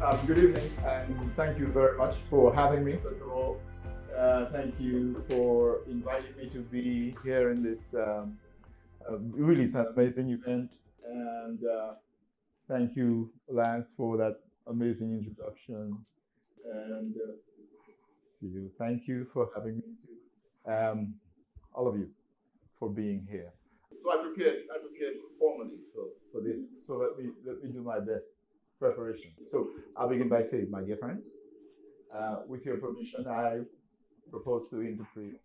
Good evening, and thank you very much for having me. First of all, thank you for inviting me to be here in this really it's an amazing event. And thank you, Lance, for that amazing introduction. And see you. Thank you for having me too. All of you for being here. So I prepared formally for this. So let me do my best preparation. So I'll begin by saying, my dear friends, with your permission, I propose to interpret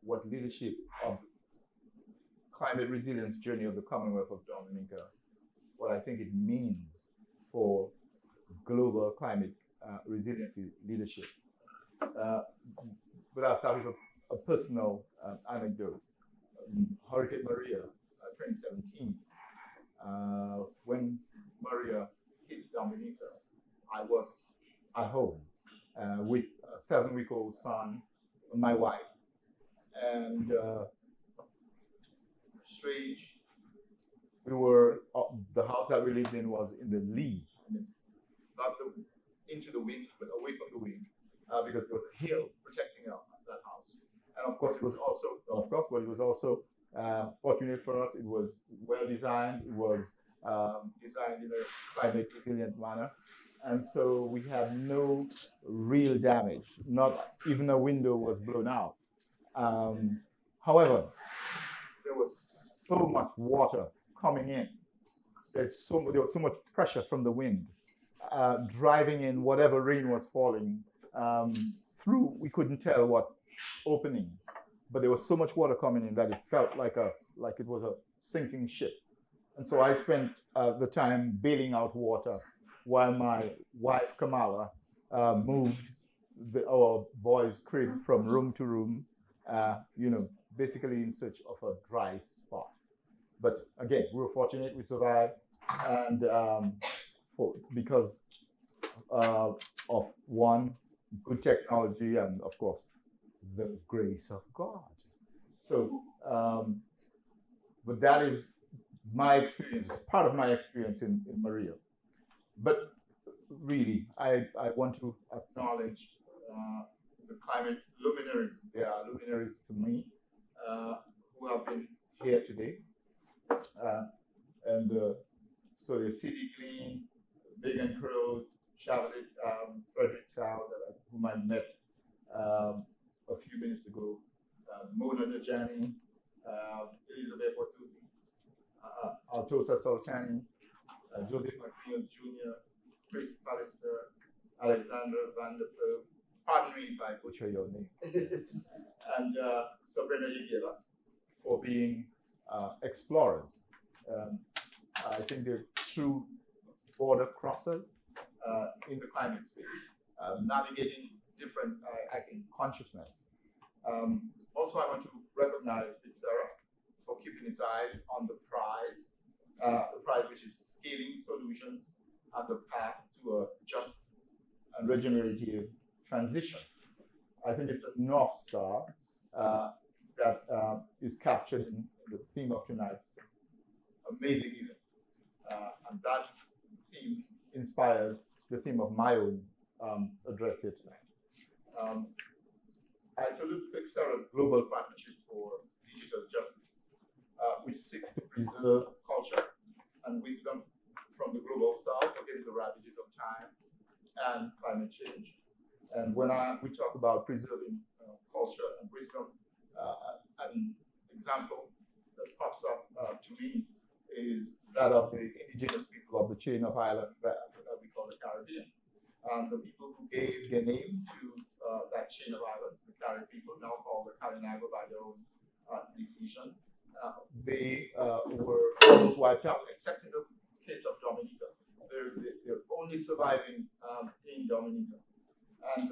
what leadership of climate resilience journey of the Commonwealth of Dominica, what I think it means for global climate resiliency leadership. But I'll start with a personal anecdote. Hurricane Maria, 2017. When Maria hit Dominica, I was at home with a 7-week-old son, my wife, and strange. We were the house that we lived in was in the lee, not into the wind, but away from the wind, because there was a hill protecting that house. And of course, it was also fortunate for us. It was well designed. It was designed in a climate resilient manner, and so we had no real damage. Not even a window was blown out. However, there was so much water coming in. There was so much pressure from the wind, driving in whatever rain was falling through. We couldn't tell what opening, but there was so much water coming in that it felt like it was a sinking ship. And so I spent the time bailing out water while my wife Kamala moved our boys' crib from room to room, basically in search of a dry spot. But again, we were fortunate, we survived, and because of one, good technology, and of course, the grace of God. So, but that is my experience, part of my experience in Maria. But really, I want to acknowledge the climate luminaries. They are luminaries to me who have been here today. So the City Clean, Big and Crow, Charlotte, Frederick Chow, whom I met a few minutes ago, Mona Dajani, Elizabeth Watuti, Altosa Sultani, Joseph McNeil Jr., Chris Pallister, Alexander Van der Pearl, pardon me if I butcher your name, and Sabrina Yigela for being explorers. I think they're true border crossers in the climate space, navigating different, consciousness. Also, I want to recognize Pyxera for keeping its eyes on the prize which is scaling solutions as a path to a just and regenerative transition. I think it's a North Star that is captured in the theme of tonight's amazing event. And that theme inspires the theme of my own address here tonight. I salute Pyxera's global partnership for digital justice, which seeks to preserve culture and wisdom from the global south against the ravages of time and climate change. And when we talk about preserving culture and wisdom, an example that pops up to me is that of the indigenous people of the chain of islands that we call the Caribbean. The people who gave their name to that chain of islands, the Caribbean people, now called the Carinago by their own decision, they were almost wiped out, except in the case of Dominica. They're only surviving in Dominica. And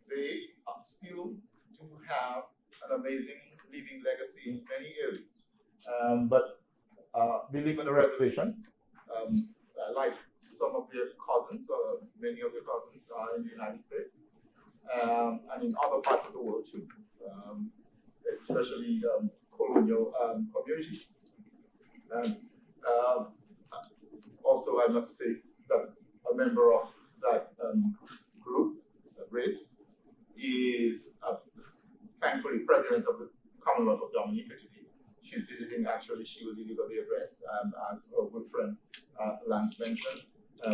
they still do have an amazing living legacy in many areas. But they live on a reservation, like some of their cousins, or many of their cousins are in the United States, and in other parts of the world too, especially colonial communities. And also, I must say that a member of that group, race, is thankfully president of the Commonwealth of Dominica today. She's visiting, actually, she will deliver the address as our good friend Lance mentioned.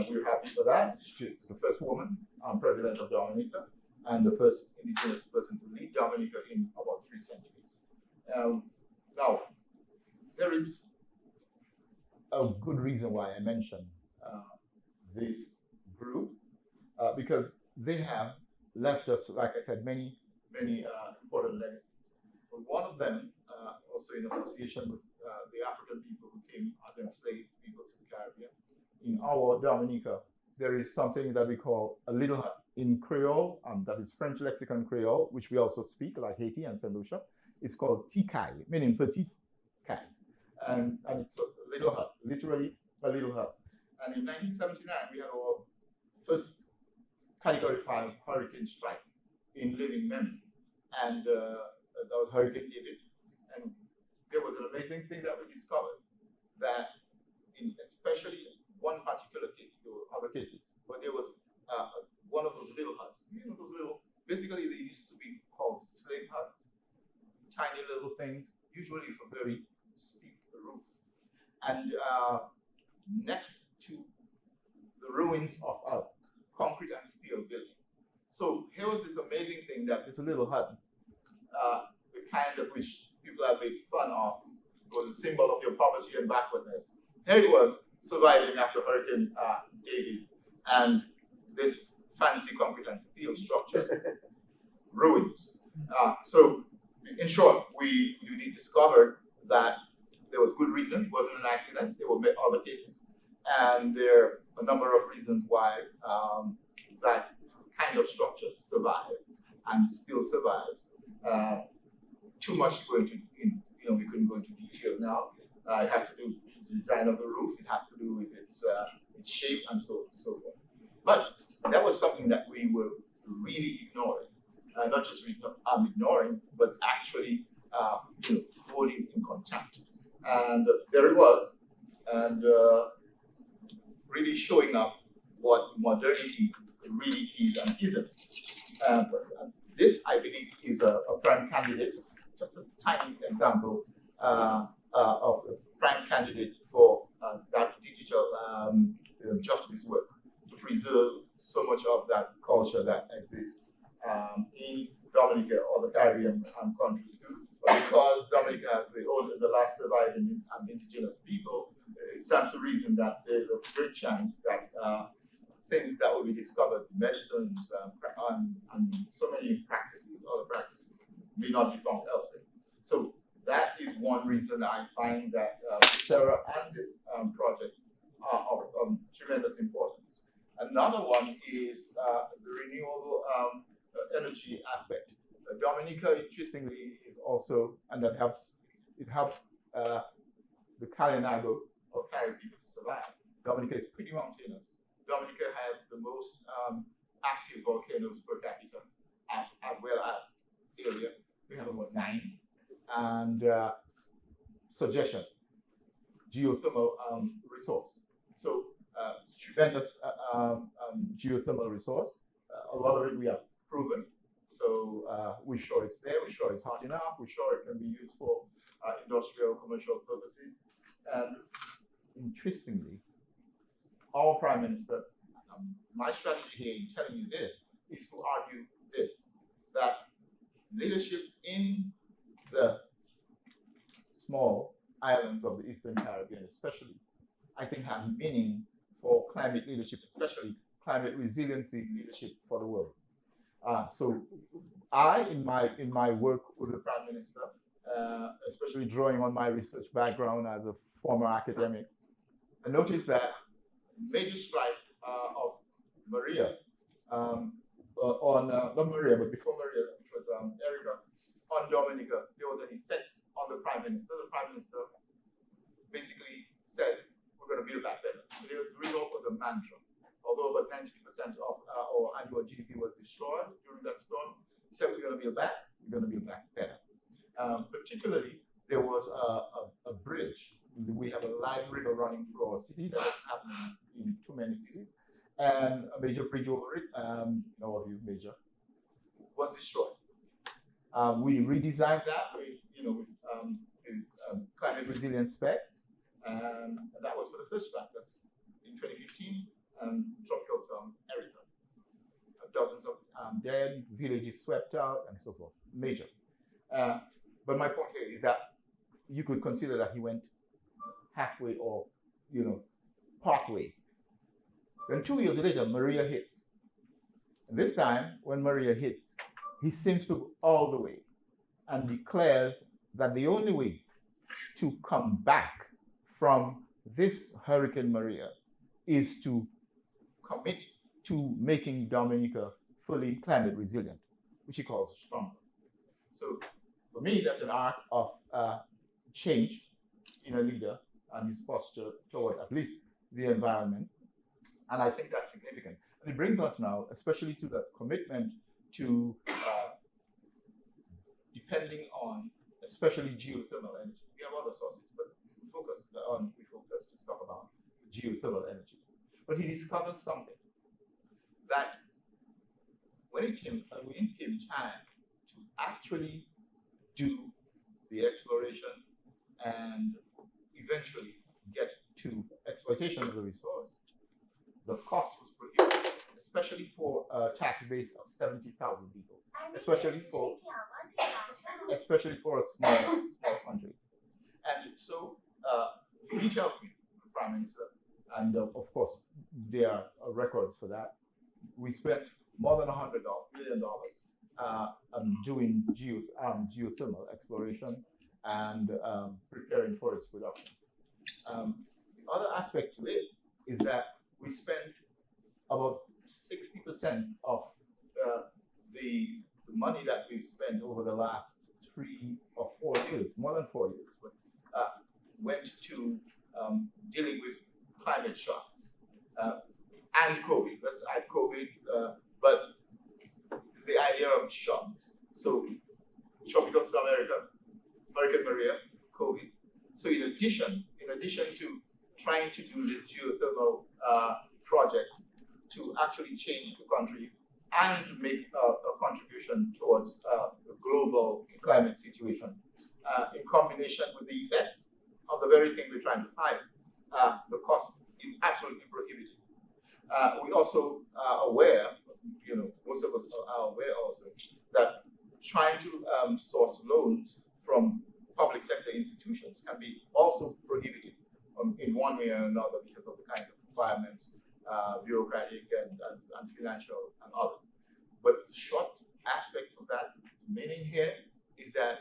We're happy for that. She's the first woman president of Dominica and the first indigenous person to lead Dominica in about 3 centuries. Now, there is a good reason why I mentioned this group, because they have left us, like I said, many important legacies. But one of them, also in association with the African people who came as enslaved people to the Caribbean, in our Dominica, there is something that we call a little hut in Creole, that is French lexicon Creole, which we also speak, like Haiti and St. Lucia. It's called tikai, meaning petit cat. And it's a little hut, literally a little hut. And in 1979, we had our first Category 5 hurricane strike in living memory. And that was Hurricane David. And there was an amazing thing that we discovered, that in especially one particular case, there were other cases, but there was one of those little huts. You know, those little, basically they used to be called slave huts, tiny little things, usually with a very steep roof. And next to the ruins of a concrete and steel building. So here was this amazing thing that this little hut, the kind of which people have made fun of, was a symbol of your poverty and backwardness. Here it was, surviving after Hurricane David, and this fancy concrete and steel structure ruined. So, in short, we discovered that there was good reason. It wasn't an accident. There were other cases, and there are a number of reasons why that kind of structure survived and still survives. Too much to go into, we couldn't go into detail now. It has to do with the design of the roof. It has to do with its shape and so forth. But that was something that we were really ignoring. Not just ignoring, but actually holding in contempt. And there it was, and really showing up what modernity really is and isn't. This, I believe, is a prime candidate, just a tiny example of a prime candidate for that digital justice work, to preserve so much of that culture that exists in Dominica or the Caribbean countries too. But because Dominica has the last surviving indigenous people, it stands to reason that there's a great chance that things that will be discovered, medicines and so many other practices, may not be found elsewhere. So that is one reason I find that Pyxera and this project are of tremendous importance. Another one is the renewable energy aspect. Dominica, interestingly, is also, and it helps the Calinago or Caribbean people to survive. Dominica is pretty mountainous. Dominica has the most active volcanoes per capita, as well as area. We have about 9. And suggestion, geothermal resource. So tremendous geothermal resource. A lot of it we have proven. So we're sure it's there. We're sure it's hot enough. We're sure it can be used for industrial, commercial purposes. And interestingly, our Prime Minister, my strategy here in telling you this is to argue this, that leadership in the small islands of the Eastern Caribbean especially, I think has meaning for climate leadership, especially climate resiliency leadership for the world. So I, in my work with the Prime Minister, especially drawing on my research background as a former academic, I noticed that major strike of Maria, not Maria, but before Maria, which was Erica, on Dominica, there was an effect on the Prime Minister. The Prime Minister basically said, we're going to build back better. So the result was a mantra. Although about 90% of our annual GDP was destroyed during that storm, he said, we're going to build back better. Particularly, there was a bridge. We have a live river running through our city that is happening in too many cities. and a major bridge over it, all of you major, was destroyed. We redesigned that with climate resilient specs, and that was for the first track. That's in 2015, tropical storm Erica. Dozens of dead, villages swept out, and so forth. Major. But my point here is that you could consider that he went halfway or, partway. Then 2 years later, Maria hits. And this time, when Maria hits, he seems to go all the way and declares that the only way to come back from this Hurricane Maria is to commit to making Dominica fully climate resilient, which he calls stronger. So for me, that's an arc of change in a leader and his posture towards at least the environment. And I think that's significant. And it brings us now, especially to the commitment to depending on, especially geothermal energy. We have other sources, but we focus to talk about geothermal energy. But he discovers something that when it came time to actually do the exploration and eventually get to exploitation of the resource, the cost was prohibitive, especially for a tax base of 70,000 people, especially for a small country. And so he tells me, the Prime Minister, and of course there are records for that. We spent more than $100 billion doing geothermal exploration and preparing for its production. The other aspect to it is that we spent about 60% of the money that we've spent over the last 3 or 4 years, more than 4 years, but went to dealing with climate shocks and COVID. Let's add COVID, but it's the idea of shocks. So tropical storm Erica, Hurricane Maria, COVID. So in addition to trying to do this geothermal project to actually change the country and make a contribution towards the global climate situation, in combination with the effects of the very thing we're trying to fight, the cost is absolutely prohibitive. We also are aware, most of us are aware also, that trying to source loans from public sector institutions can be also prohibited in one way or another because of the kinds of requirements, bureaucratic and financial and others. But the short aspect of that meaning here is that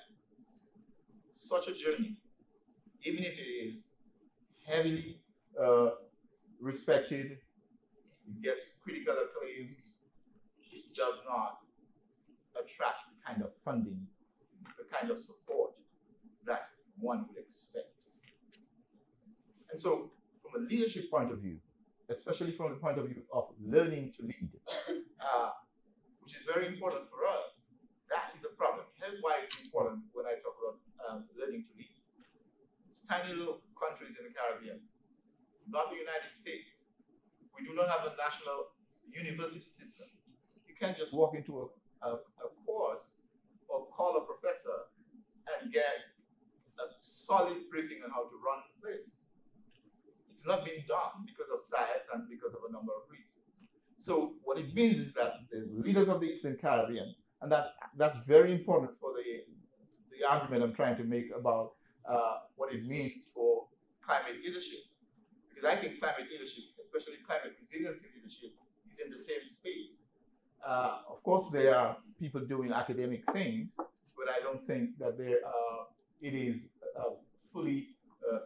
such a journey, even if it is heavily respected, it gets critical acclaim, it does not attract the kind of funding, the kind of support that one would expect. And so, from a leadership point of view, especially from the point of view of learning to lead, which is very important for us, that is a problem. Here's why it's important when I talk about learning to lead. It's tiny little countries in the Caribbean, not the United States. We do not have a national university system. You can't just walk into a course or call a professor and get a solid briefing on how to run the place. It's not being done because of size and because of a number of reasons. So what it means is that the leaders of the Eastern Caribbean, and that's very important for the argument I'm trying to make about what it means for climate leadership. Because I think climate leadership, especially climate resiliency leadership, is in the same space. Of course, there are people doing academic things, but I don't think that it is fully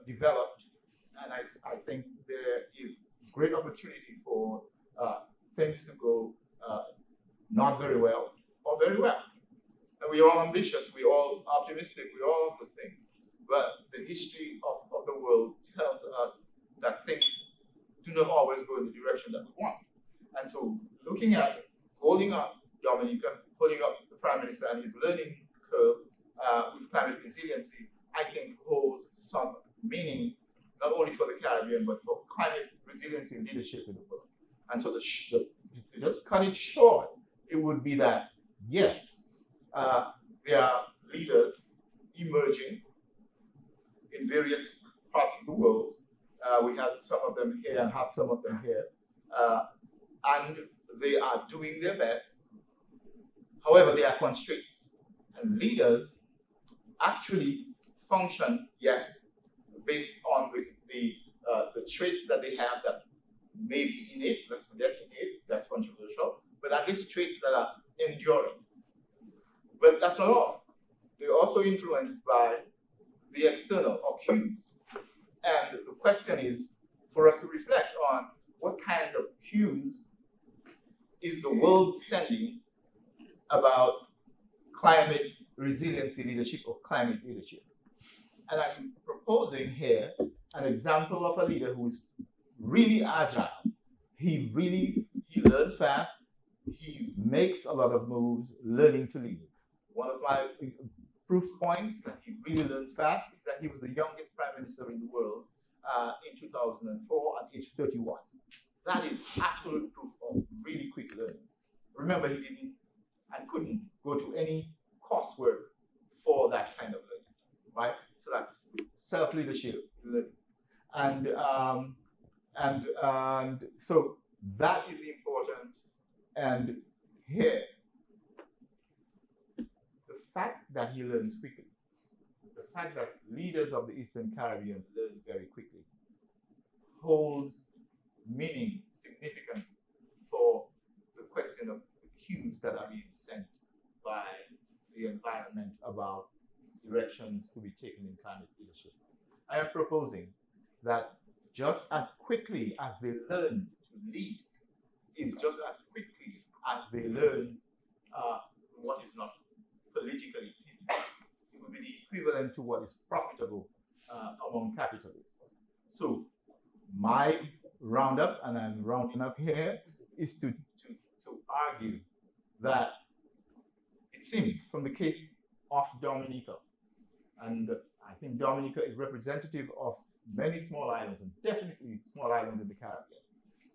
developed. And I think there is great opportunity for things to go not very well or very well. And we're all ambitious, we're all optimistic, we're all of those things. But the history of the world tells us that things do not always go in the direction that we want. And so looking at holding up Dominica, holding up the Prime Minister and his learning curve with climate resiliency, I think holds some meaning, not only for the Caribbean, but for climate resiliency leadership in the world. And so to just cut it short, it would be that, yes, there are leaders emerging in various parts of the world. We have some of them here and have some of them here. And they are doing their best. However, there are constraints. And leaders actually function, yes, based on the traits that they have that may be innate. Let's forget innate, that's controversial. But at least traits that are enduring. But that's not all. They're also influenced by the external or cues. And the question is for us to reflect on what kinds of cues is the world sending about climate resiliency leadership or climate leadership. And I'm proposing here an example of a leader who is really agile. He learns fast. He makes a lot of moves, learning to lead. One of my proof points that he really learns fast is that he was the youngest prime minister in the world in 2004 at age 31. That is absolute proof of really quick learning. Remember, he didn't and couldn't go to any coursework for that kind of learning, right? So that's self-leadership learning. And so that is important. And here, the fact that he learns quickly, the fact that leaders of the Eastern Caribbean learn very quickly, holds meaning, significance for the question of the cues that are being sent by the environment about directions to be taken in climate leadership. I am proposing that just as quickly as they learn to lead is just as quickly as they learn what is not politically feasible. It would be the equivalent to what is profitable among capitalists. So my roundup, and I'm rounding up here, is to argue that it seems from the case of Dominica, and I think Dominica is representative of many small islands, and definitely small islands in the Caribbean.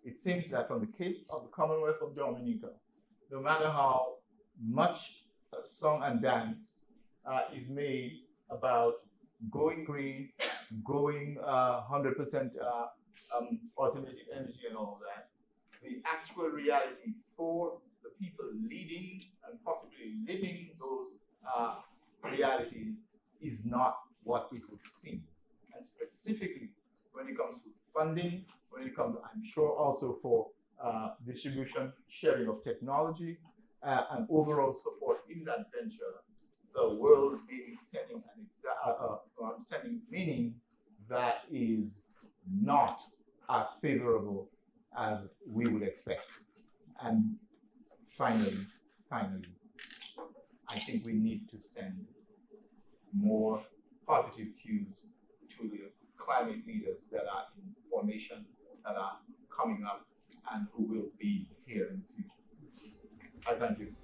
It seems that from the case of the Commonwealth of Dominica, no matter how much a song and dance is made about going green, going 100% alternative energy and all that, the actual reality for the people leading and possibly living those realities is not what it would seem. And specifically when it comes to funding, when it comes, I'm sure also for distribution, sharing of technology, and overall support in that venture, the world is sending sending meaning that is not as favorable as we would expect. And finally, I think we need to send more positive cues to the climate leaders that are in formation, that are coming up, and who will be here in the future. I thank you.